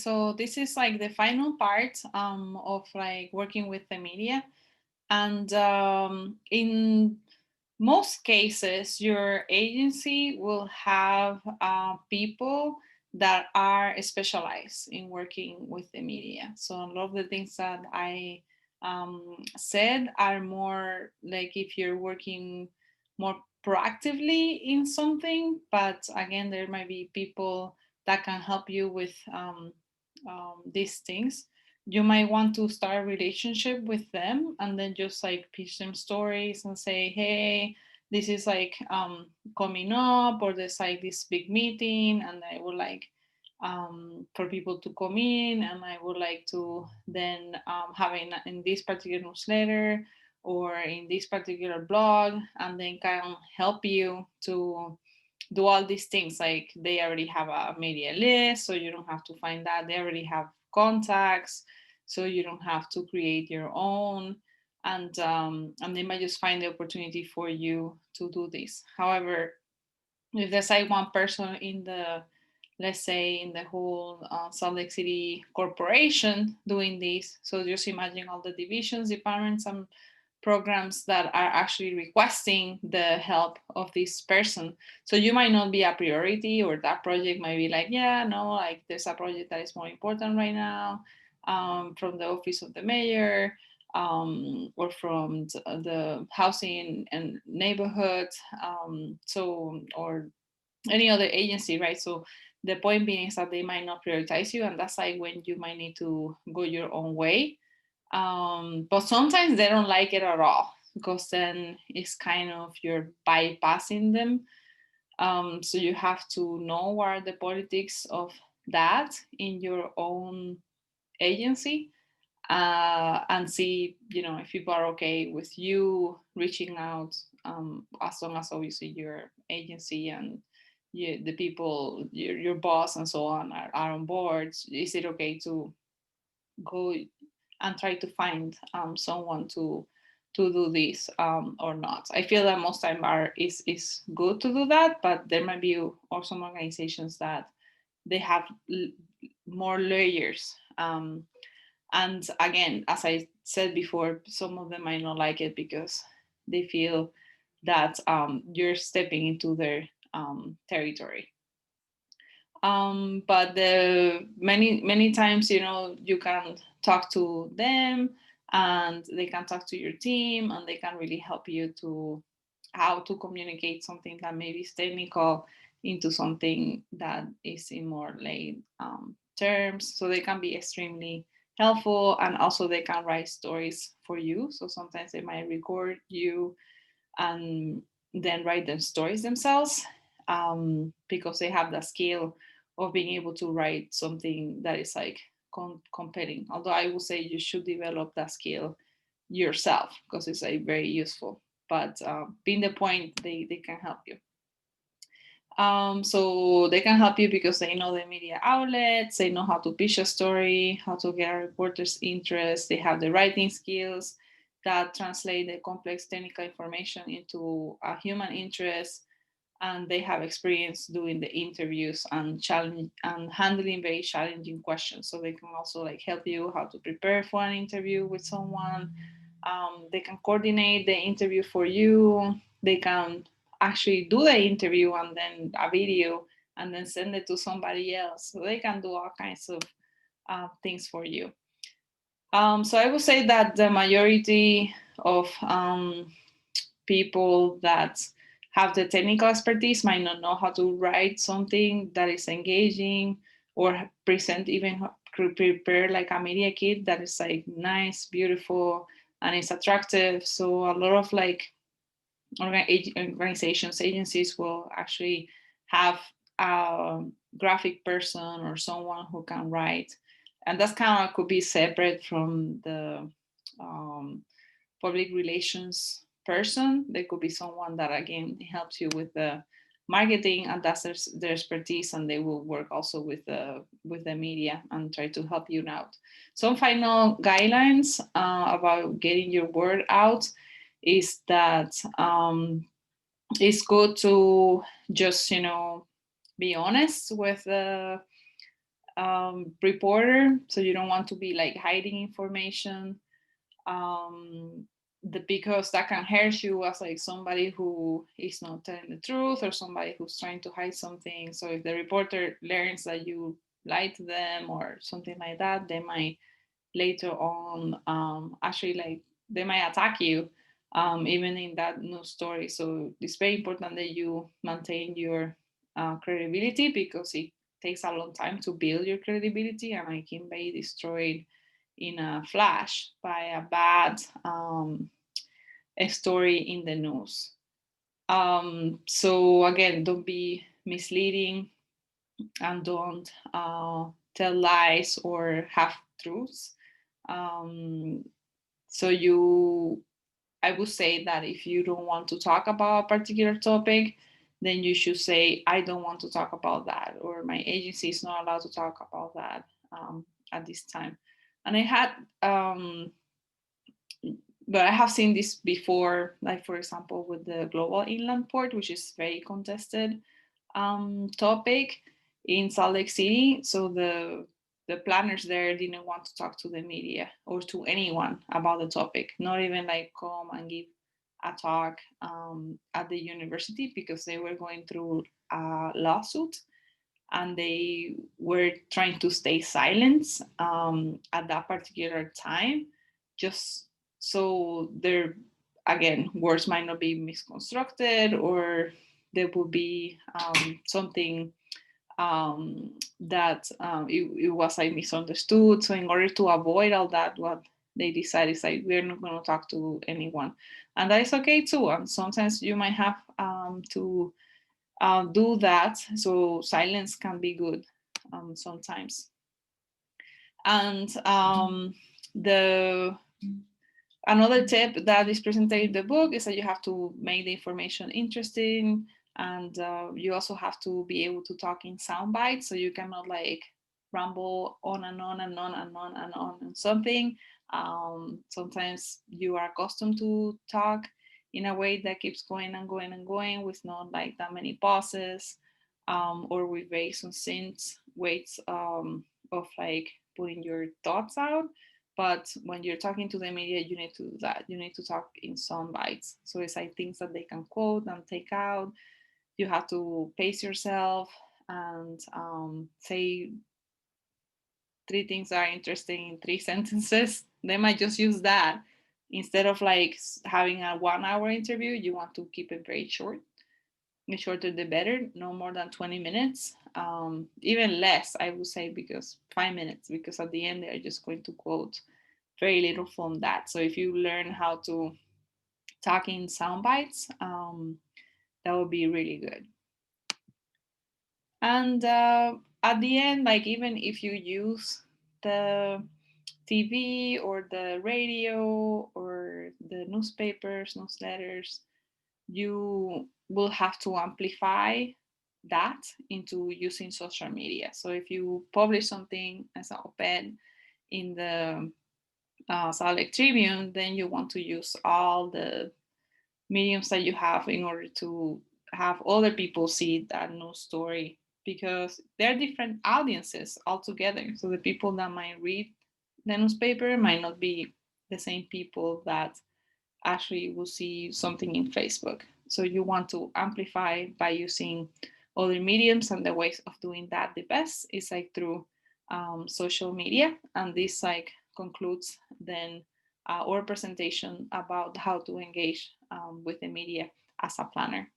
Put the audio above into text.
So this is like the final part of like working with the media. And in most cases, your agency will have people that are specialized in working with the media. So a lot of the things that I said are more like if you're working more proactively in something, but again, there might be people that can help you with these things. You might want to start a relationship with them and then just like pitch them stories and say, hey, this is like coming up, or there's like this big meeting and I would like for people to come in, and I would like to then have in this particular newsletter or in this particular blog, and then can help you to do all these things. Like they already have a media list, so you don't have to find that. They already have contacts, so you don't have to create your own. And they might just find the opportunity for you to do this. However, if there's like one person in the, let's say in the whole Salt Lake City corporation doing this, so just imagine all the divisions, departments, and programs that are actually requesting the help of this person. So you might not be a priority, or that project might be like, yeah, no, like there's a project that is more important right now, from the office of the mayor, or from the housing and neighborhood, so or any other agency, right? So the point being is that they might not prioritize you, and that's like when you might need to go your own way. But sometimes they don't like it at all, because then it's kind of you're bypassing them. So you have to know what are the politics of that in your own agency, and see, if people are okay with you reaching out, as long as obviously your agency and the people, your boss and so on are on board. Is it okay to go and try to find someone to do this, or not? I feel that most time is good to do that, but there might be or some organizations that they have more layers. And again, as I said before, some of them might not like it because they feel that you're stepping into their territory. But the many times, you can talk to them, and they can talk to your team, and they can really help you to how to communicate something that maybe is technical into something that is in more lay terms. So they can be extremely helpful, and also they can write stories for you. So sometimes they might record you and then write the stories themselves, because they have the skill of being able to write something that is like compelling. Although I would say you should develop that skill yourself, because it's like very useful. But being the point, they can help you. So they can help you because they know the media outlets, they know how to pitch a story, how to get a reporter's interest, they have the writing skills that translate the complex technical information into a human interest, and they have experience doing the interviews and challenge and handling very challenging questions. So they can also like help you how to prepare for an interview with someone. They can coordinate the interview for you. They can actually do the interview and then a video and then send it to somebody else. So they can do all kinds of things for you. So I would say that the majority of people that have the technical expertise might not know how to write something that is engaging, or present, even prepare like a media kit that is like nice, beautiful, and it's attractive. So a lot of like organizations, agencies will actually have a graphic person or someone who can write, and that's kind of could be separate from the um, public relations person. There could be someone that again helps you with the marketing, and that's their expertise, and they will work also with the media and try to help you out. Some final guidelines about getting your word out is that it's good to just be honest with reporter, so you don't want to be like hiding information. Um, because that can hurt you as like somebody who is not telling the truth or somebody who's trying to hide something. So if the reporter learns that you lied to them or something like that, they might later on actually like they might attack you even in that news story. So it's very important that you maintain your credibility, because it takes a long time to build your credibility, and it can be destroyed in a flash by a bad a story in the news. So again, don't be misleading, and don't tell lies or half truths. Um, so I would say that if you don't want to talk about a particular topic, then you should say, I don't want to talk about that, or my agency is not allowed to talk about that at this time. And but I have seen this before, like for example, with the Global Inland Port, which is very contested topic in Salt Lake City. So the planners there didn't want to talk to the media or to anyone about the topic, not even like come and give a talk at the university, because they were going through a lawsuit, and they were trying to stay silent at that particular time, just so their, again, words might not be misconstructed, or there would be something that it was like misunderstood. So in order to avoid all that, what they decided is like, we're not going to talk to anyone, and that is okay too. And sometimes you might have to do that. So silence can be good sometimes. And the another tip that is presented in the book is that you have to make the information interesting, and you also have to be able to talk in sound bites, so you cannot like ramble on and on and on and on and on and something. Sometimes you are accustomed to talk in a way that keeps going and going and going with not like that many pauses, or with very succinct ways of like putting your thoughts out. But when you're talking to the media, you need to do that. You need to talk in sound bites. So it's like things that they can quote and take out. You have to pace yourself and say three things that are interesting in three sentences. They might just use that instead of like having a 1 hour interview. You want to keep it very short. The shorter the better, no more than 20 minutes, even less, I would say, because 5 minutes, because at the end they're just going to quote very little from that. So if you learn how to talk in sound bites, that would be really good. And at the end, like even if you use the TV or the radio or the newspapers, newsletters, you will have to amplify that into using social media. So if you publish something as an op-ed in the Salt Lake Tribune, then you want to use all the mediums that you have in order to have other people see that news story, because they're different audiences altogether. So the people that might read the newspaper might not be the same people that actually will see something in Facebook. So you want to amplify by using other mediums, and the ways of doing that the best is like through social media. And this like concludes then our presentation about how to engage with the media as a planner.